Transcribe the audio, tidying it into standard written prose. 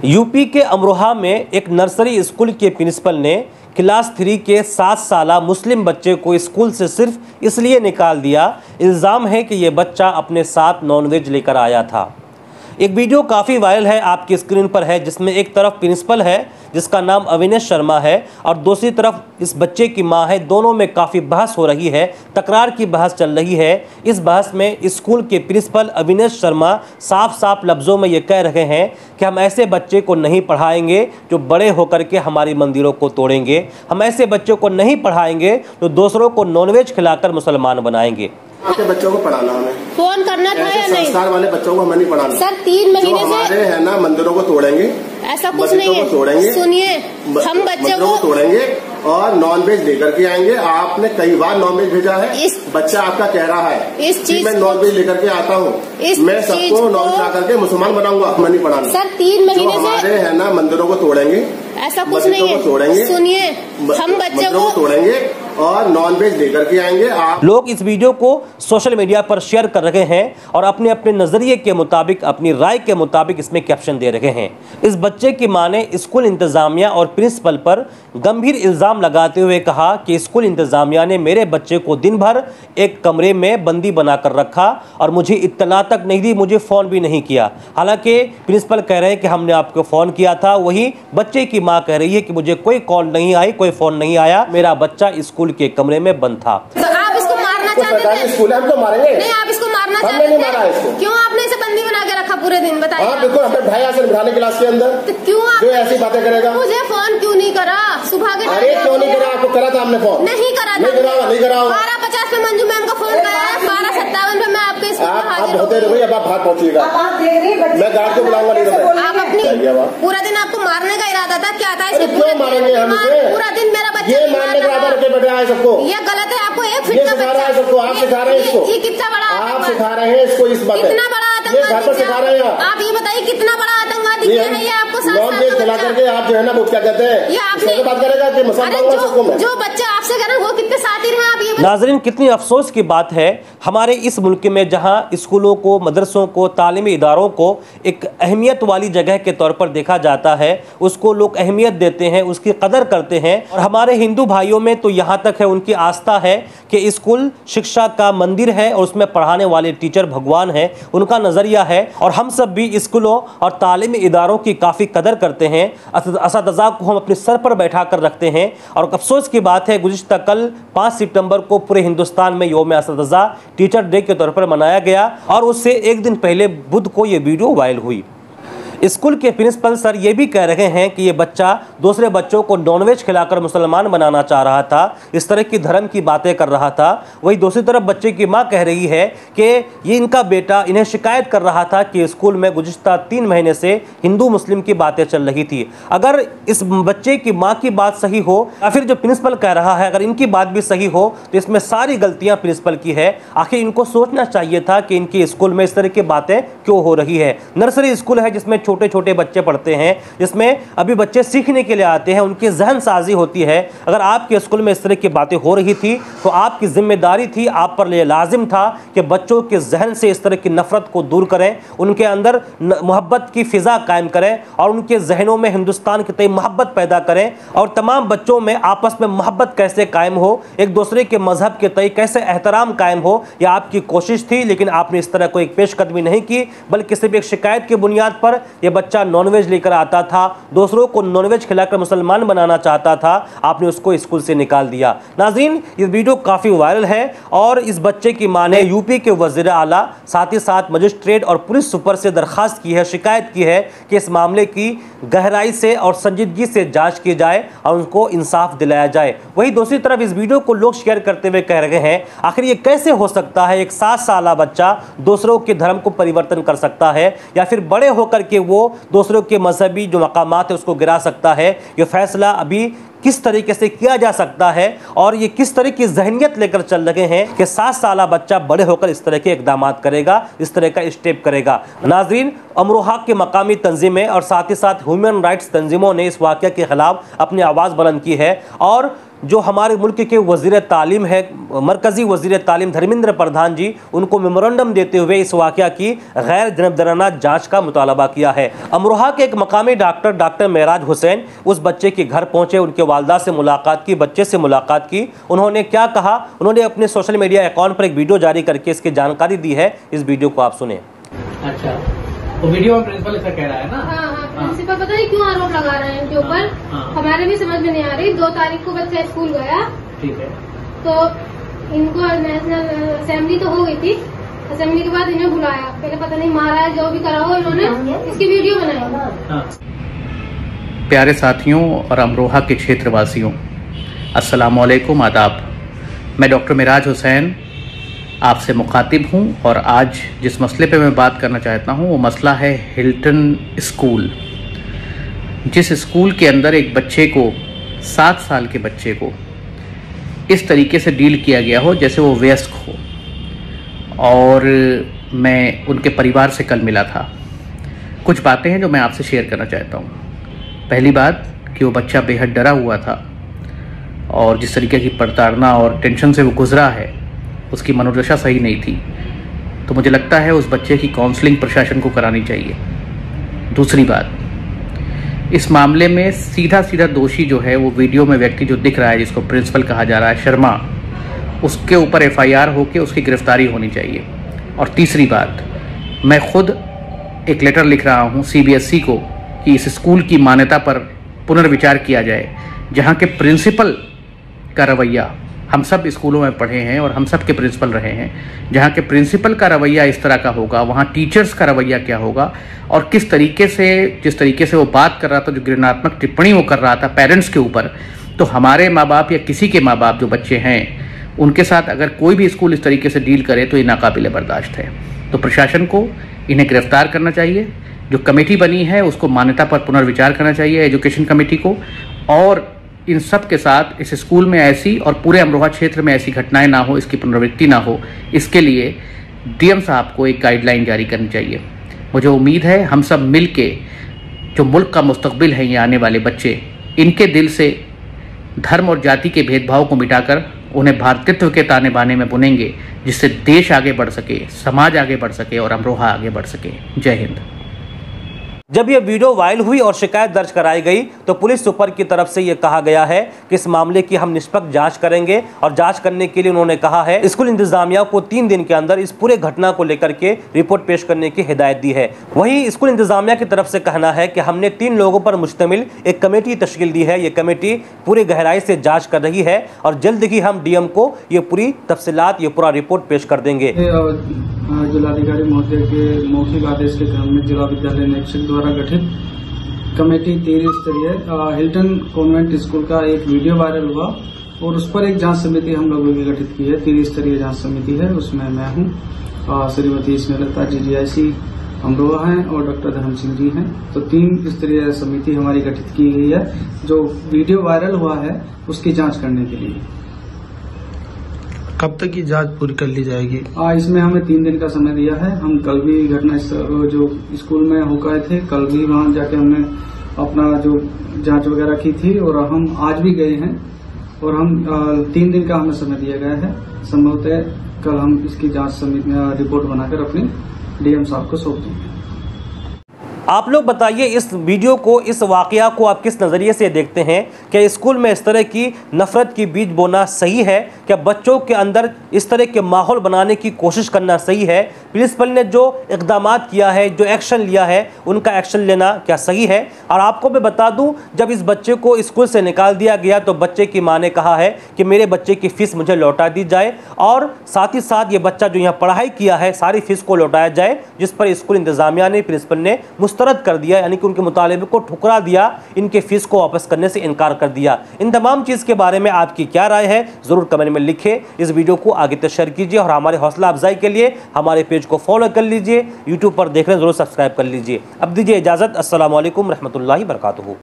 UP के अमरोहा में एक नर्सरी स्कूल के प्रिंसिपल ने क्लास 3 के 7 साला मुस्लिम बच्चे को स्कूल से सिर्फ इसलिए निकाल दिया। इल्ज़ाम है कि ये बच्चा अपने साथ नॉनवेज लेकर आया था। एक वीडियो काफ़ी वायरल है, आपकी स्क्रीन पर है, जिसमें एक तरफ प्रिंसिपल है जिसका नाम अविनेश शर्मा है और दूसरी तरफ इस बच्चे की मां है। दोनों में काफ़ी बहस हो रही है, तकरार की बहस चल रही है। इस बहस में स्कूल के प्रिंसिपल अविनेश शर्मा साफ साफ लफ्ज़ों में ये कह रहे हैं कि हम ऐसे बच्चे को नहीं पढ़ाएंगे जो बड़े होकर के हमारी मंदिरों को तोड़ेंगे। हम ऐसे बच्चों को नहीं पढ़ाएंगे जो दूसरों को नॉनवेज खिलाकर मुसलमान बनाएंगे। आपके बच्चों को पढ़ाना हमें फोन करना था या नहीं? संस्कार वाले बच्चों को हमें नहीं पढ़ाना सर। 3 महीने से हमारे है ना मंदिरों को तोड़ेंगे, ऐसा कुछ नहीं है। तोड़ेंगे, सुनिए, हम बच्चे को तोड़ेंगे और नॉनवेज लेकर के आएंगे। आपने कई बार नॉनवेज भेजा है, बच्चा आपका कह रहा है इस चीज मैं नॉनवेज लेकर के आता हूँ, मैं सबको नॉनवेज ला करके मुसलमान बनाऊंगा। हमें नहीं पढ़ाना सर। 3 महीने से हमारे है ना मंदिरों को तोड़ेंगे, ऐसा कुछ नहीं है। तोड़ेंगे, सुनिए, हम बच्चे को तोड़ेंगे और नॉनवेज लेकर के आएंगे। आप लोग इस वीडियो को सोशल मीडिया पर शेयर कर रहे हैं और अपने अपने नजरिए के मुताबिक, अपनी राय के मुताबिक इसमें कैप्शन दे रहे हैं। इस बच्चे की मां ने स्कूल इंतजामिया और प्रिंसिपल पर गंभीर इल्जाम लगाते हुए कहा कि स्कूल इंतजामिया ने मेरे बच्चे को दिन भर एक कमरे में बंदी बनाकर रखा और मुझे इत्तला तक नहीं दी, मुझे फोन भी नहीं किया। हालांकि प्रिंसिपल कह रहे हैं कि हमने आपको फोन किया था, वही बच्चे की मां कह रही है कि मुझे कोई कॉल नहीं आई, कोई फोन नहीं आया, मेरा बच्चा स्कूल के कमरे में बंद था। तो आप इसको मारना चाहते थे? स्कूल है, हम तो मारेंगे नहीं। आप इसको मारना चाहते हमने नहीं मारा इसको। क्यों आपने इसे बंदी बना के रखा पूरे दिन? बताइए। हाँ बिल्कुल, हमें भाई ऐसे बिठाने क्लास के अंदर। तो क्यों आप जो ऐसी बातें करेगा? मुझे फोन क्यों नहीं करा सुबह के? अरे क्यों नहीं करा? आपको करा था हमने फोन? नहीं करा था। नहीं करा। 12:50 पे मंजू मैम का फोन गया, 12:57 पे मैं आपके स्कूल में हाजिर होते रहो। अब आप बाहर पहुंचिएगा, मैं गार्ड को बुलाऊंगा। नहीं तो आप अपनी पूरा दिन आपको मारने का इरादा था, क्या था? क्यों मारेंगे हम इसे? पूरा दिन मेरा बच्चा ये मारने का इरादा रखे बैठे है सबको। ये गलत है। आपको एक ये सिखा रहा है सबको, आप सिखा रहे हैं इसको। ये कितना बड़ा आप सिखा रहे हैं इसको इस बात। कितना बड़ा आतंकवादी सिखा रहे हैं आप? ये बताइए कितना बड़ा आतंकवादी है ये आपको? नॉनवेज खिला करके आप जो है ना वो क्या कहते हैं, ये आपने बात करेगा कि मुसलमान जो बच्चा आपसे कह रहे हैं वो कितने साथी हैं आप? ये नाज़रीन, कितनी अफसोस की बात है हमारे इस मुल्क में जहां स्कूलों को, मदरसों को, तालीमी इदारों को एक अहमियत वाली जगह के तौर पर देखा जाता है, उसको लोग अहमियत देते हैं, उसकी कदर करते हैं। और हमारे हिंदू भाइयों में तो यहाँ तक है, उनकी आस्था है कि स्कूल शिक्षा का मंदिर है और उसमें पढ़ाने वाले टीचर भगवान है, उनका नज़रिया है। और हम सब भी स्कूलों और तालीमी इदारों की काफ़ी कदर करते हैं। असातिज़ा को हम अपने सर पर बैठा कर रखते हैं। और अफसोस की बात है, गुज़िश्ता कल 5 सितंबर को पूरे हिंदुस्तान में यौम असातिज़ा टीचर डे के तौर पर मनाया गया और उससे एक दिन पहले बुध को ये वीडियो वायरल हुई। स्कूल के प्रिंसिपल सर ये भी कह रहे हैं कि ये बच्चा दूसरे बच्चों को नॉनवेज खिलाकर मुसलमान बनाना चाह रहा था, इस तरह की धर्म की बातें कर रहा था। वही दूसरी तरफ बच्चे की मां कह रही है कि ये इनका बेटा इन्हें शिकायत कर रहा था कि स्कूल में गुज़िश्ता 3 महीने से हिंदू मुस्लिम की बातें चल रही थी। अगर इस बच्चे की माँ की बात सही हो या फिर जो प्रिंसिपल कह रहा है, अगर इनकी बात भी सही हो तो इसमें सारी गलतियाँ प्रिंसिपल की है। आखिर इनको सोचना चाहिए था कि इनके स्कूल में इस तरह की बातें क्यों हो रही है। नर्सरी स्कूल है जिसमें छोटे छोटे बच्चे पढ़ते हैं, जिसमें अभी बच्चे सीखने के लिए आते हैं, उनकी जहन साजी होती है। अगर आपके स्कूल में इस तरह की बातें हो रही थी तो आपकी जिम्मेदारी थी, आप पर यह लाजिम था कि बच्चों के जहन से इस तरह की नफरत को दूर करें, उनके अंदर मोहब्बत की फिजा कायम करें और उनके जहनों में हिंदुस्तान के तय मोहब्बत पैदा करें। और तमाम बच्चों में आपस में मोहब्बत कैसे कायम हो, एक दूसरे के मजहब के तय कैसे एहतराम कायम हो, यह आपकी कोशिश थी। लेकिन आपने इस तरह कोई पेशकदमी नहीं की, बल्कि सिर्फ एक शिकायत की बुनियाद पर यह बच्चा नॉनवेज लेकर आता था, दूसरों को नॉनवेज खिलाकर मुसलमान बनाना चाहता था, आपने उसको स्कूल से निकाल दिया। नाज़रीन, ये वीडियो काफ़ी वायरल है और इस बच्चे की मां ने यूपी के वज़ीर आला, साथ ही साथ मजिस्ट्रेट और पुलिस सुपर से दरखास्त की है, शिकायत की है कि इस मामले की गहराई से और संजीदगी से जांच की जाए और उनको इंसाफ दिलाया जाए। वहीं दूसरी तरफ इस वीडियो को लोग शेयर करते हुए कह रहे हैं, आखिर ये कैसे हो सकता है एक 7 साला बच्चा दूसरों के धर्म को परिवर्तन कर सकता है या फिर बड़े होकर के वो दूसरों के मजहबी जो मकामात है उसको गिरा सकता है। ये फैसला अभी किस तरीके से किया जा सकता है और ये किस तरह की जहनियत लेकर चल रहे हैं कि 7 साला बच्चा बड़े होकर इस तरह के इकदाम करेगा, इस तरह का स्टेप करेगा। नाज़रीन, अमरोहा के मकामी तंजीमें और साथ ही साथ ह्यूमन राइट्स तंजीमों ने इस वाक़या के खिलाफ अपनी आवाज़ बुलंद की है और जो हमारे मुल्क के वज़ीर तालीम है, मरकज़ी वज़ीर तालीम धर्मेंद्र प्रधान जी, उनको मेमोरेंडम देते हुए इस वाक़या की गैर जनबदाराना जाँच का मुतालबा किया है। अमरोहा के एक मकामी डॉक्टर मेराज हुसैन उस बच्चे के घर पहुँचे, उनके वालदा से मुलाकात की, बच्चे से मुलाकात की। उन्होंने क्या कहा, उन्होंने अपने सोशल मीडिया अकाउंट पर एक वीडियो जारी करके इसकी जानकारी दी है। इस वीडियो को आप सुने। अच्छा, तो वीडियो में प्रिंसिपल ऐसा कह रहा है ना? हाँ, प्रिंसिपल पता नहीं क्यों आरोप लगा रहे हैं इनके ऊपर। हमारे भी समझ में नहीं आ रही। 2 तारीख को बच्चा स्कूल गया, ठीक है, तो इनको नेशनल असेंबली तो हो गई थी, असेंबली के बाद इन्हें बुलाया, पहले पता नहीं मारा है, जो भी करा हो इन्होंने, इसकी वीडियो बनाई। प्यारे साथियों और अमरोहा के क्षेत्रवासियों, अस्सलाम वालेकुम, आदाब। मैं डॉक्टर मेराज हुसैन आपसे मुखातिब हूं और आज जिस मसले पे मैं बात करना चाहता हूं वो मसला है हिल्टन स्कूल। जिस स्कूल के अंदर एक बच्चे को, 7 साल के बच्चे को इस तरीके से डील किया गया हो जैसे वो वयस्क हो। और मैं उनके परिवार से कल मिला था। कुछ बातें हैं जो मैं आपसे शेयर करना चाहता हूँ। पहली बात कि वो बच्चा बेहद डरा हुआ था और जिस तरीके की प्रताड़ना और टेंशन से वो गुजरा है उसकी मनोदशा सही नहीं थी। तो मुझे लगता है उस बच्चे की काउंसलिंग प्रशासन को करानी चाहिए। दूसरी बात, इस मामले में सीधा दोषी जो है वो वीडियो में व्यक्ति जो दिख रहा है, जिसको प्रिंसिपल कहा जा रहा है, शर्मा, उसके ऊपर FIR होकर उसकी गिरफ्तारी होनी चाहिए। और तीसरी बात, मैं खुद एक लेटर लिख रहा हूँ CBSE को कि इस स्कूल की मान्यता पर पुनर्विचार किया जाए, जहाँ के प्रिंसिपल का रवैया, हम सब स्कूलों में पढ़े हैं और हम सब के प्रिंसिपल रहे हैं, जहाँ के प्रिंसिपल का रवैया इस तरह का होगा, वहाँ टीचर्स का रवैया क्या होगा और किस तरीके से, जिस तरीके से वो बात कर रहा था, जो घृणात्मक टिप्पणी वो कर रहा था पेरेंट्स के ऊपर, तो हमारे माँ बाप या किसी के माँ बाप जो बच्चे हैं उनके साथ अगर कोई भी स्कूल इस तरीके से डील करे तो ये नाकाबिले बर्दाश्त है। तो प्रशासन को इन्हें गिरफ्तार करना चाहिए, जो कमेटी बनी है उसको मान्यता पर पुनर्विचार करना चाहिए, एजुकेशन कमेटी को, और इन सब के साथ इस स्कूल में ऐसी और पूरे अमरोहा क्षेत्र में ऐसी घटनाएं ना हो, इसकी पुनरावृत्ति ना हो, इसके लिए DM साहब को एक गाइडलाइन जारी करनी चाहिए। मुझे उम्मीद है हम सब मिल के जो मुल्क का मुस्तकबिल है, ये आने वाले बच्चे, इनके दिल से धर्म और जाति के भेदभाव को मिटाकर उन्हें भारतीयत्व के ताने बाने में बुनेंगे, जिससे देश आगे बढ़ सके, समाज आगे बढ़ सके और अमरोहा आगे बढ़ सके। जय हिंद। जब यह वीडियो वायरल हुई और शिकायत दर्ज कराई गई तो पुलिस सुपर की तरफ से यह कहा गया है कि इस मामले की हम निष्पक्ष जांच करेंगे और जांच करने के लिए उन्होंने कहा है स्कूल इंतजामिया को 3 दिन के अंदर इस पूरे घटना को लेकर के रिपोर्ट पेश करने की हिदायत दी है। वहीं स्कूल इंतजामिया की तरफ से कहना है कि हमने 3 लोगों पर मुश्तमिल एक कमेटी तश्कील दी है। ये कमेटी पूरी गहराई से जाँच कर रही है और जल्द ही हम DM को ये पूरी तफसीलात, ये पूरा रिपोर्ट पेश कर देंगे। जिलाधिकारी महोदय के मौखिक आदेश के क्रम में जिला विद्यालय निरीक्षक द्वारा गठित कमेटी 13 स्तरीय हिल्टन कॉन्वेंट स्कूल का एक वीडियो वायरल हुआ और उस पर एक जांच समिति हम लोगों ने गठित की है। 13 स्तरीय जांच समिति है, उसमें मैं हूँ, श्रीमती स्नेहलता GDIC अमरोहा हैं और डॉक्टर धर्म सिंह जी हैं। तो 3 स्तरीय समिति हमारी गठित की गई है जो वीडियो वायरल हुआ है उसकी जाँच करने के लिए। कब तक की जांच पूरी कर ली जाएगी? इसमें हमें 3 दिन का समय दिया है। हम कल भी घटना जो स्कूल में हो गए थे, कल भी वहां जाके हमने अपना जो जांच वगैरह की थी और हम आज भी गए हैं और हम 3 दिन का हमें समय दिया गया है। संभवतः कल हम इसकी जांच समिति रिपोर्ट बनाकर अपने DM साहब को सौंप देंगे। आप लोग बताइए इस वीडियो को, इस वाकया को आप किस नज़रिए से देखते हैं? क्या स्कूल में इस तरह की नफरत की बीज बोना सही है? क्या बच्चों के अंदर इस तरह के माहौल बनाने की कोशिश करना सही है? प्रिंसिपल ने जो इक़दामात किया है, जो एक्शन लिया है, उनका एक्शन लेना क्या सही है? और आपको मैं बता दूं, जब इस बच्चे को स्कूल से निकाल दिया गया तो बच्चे की माँ ने कहा है कि मेरे बच्चे की फ़ीस मुझे लौटा दी जाए और साथ ही साथ ये बच्चा जो यहाँ पढ़ाई किया है सारी फ़ीस को लौटाया जाए, जिस पर स्कूल इंतज़ामिया ने, प्रिंसिपल ने मुस्तरद कर दिया, यानी कि उनके मुतालिबे को ठुकरा दिया, इनके फीस को वापस करने से इनकार कर दिया। इन तमाम चीज़ के बारे में आपकी क्या राय है ज़रूर कमेंट में लिखें। इस वीडियो को आगे तक शेयर कीजिए और हमारे हौसला अफजाई के लिए हमारे पेज को फॉलो कर लीजिए। यूट्यूब पर देख रहे हैं ज़रूर सब्सक्राइब कर लीजिए। अब दीजिए इजाज़त। अस्सलामु अलैकुम रहमतुल्लाहि बरकातुहू।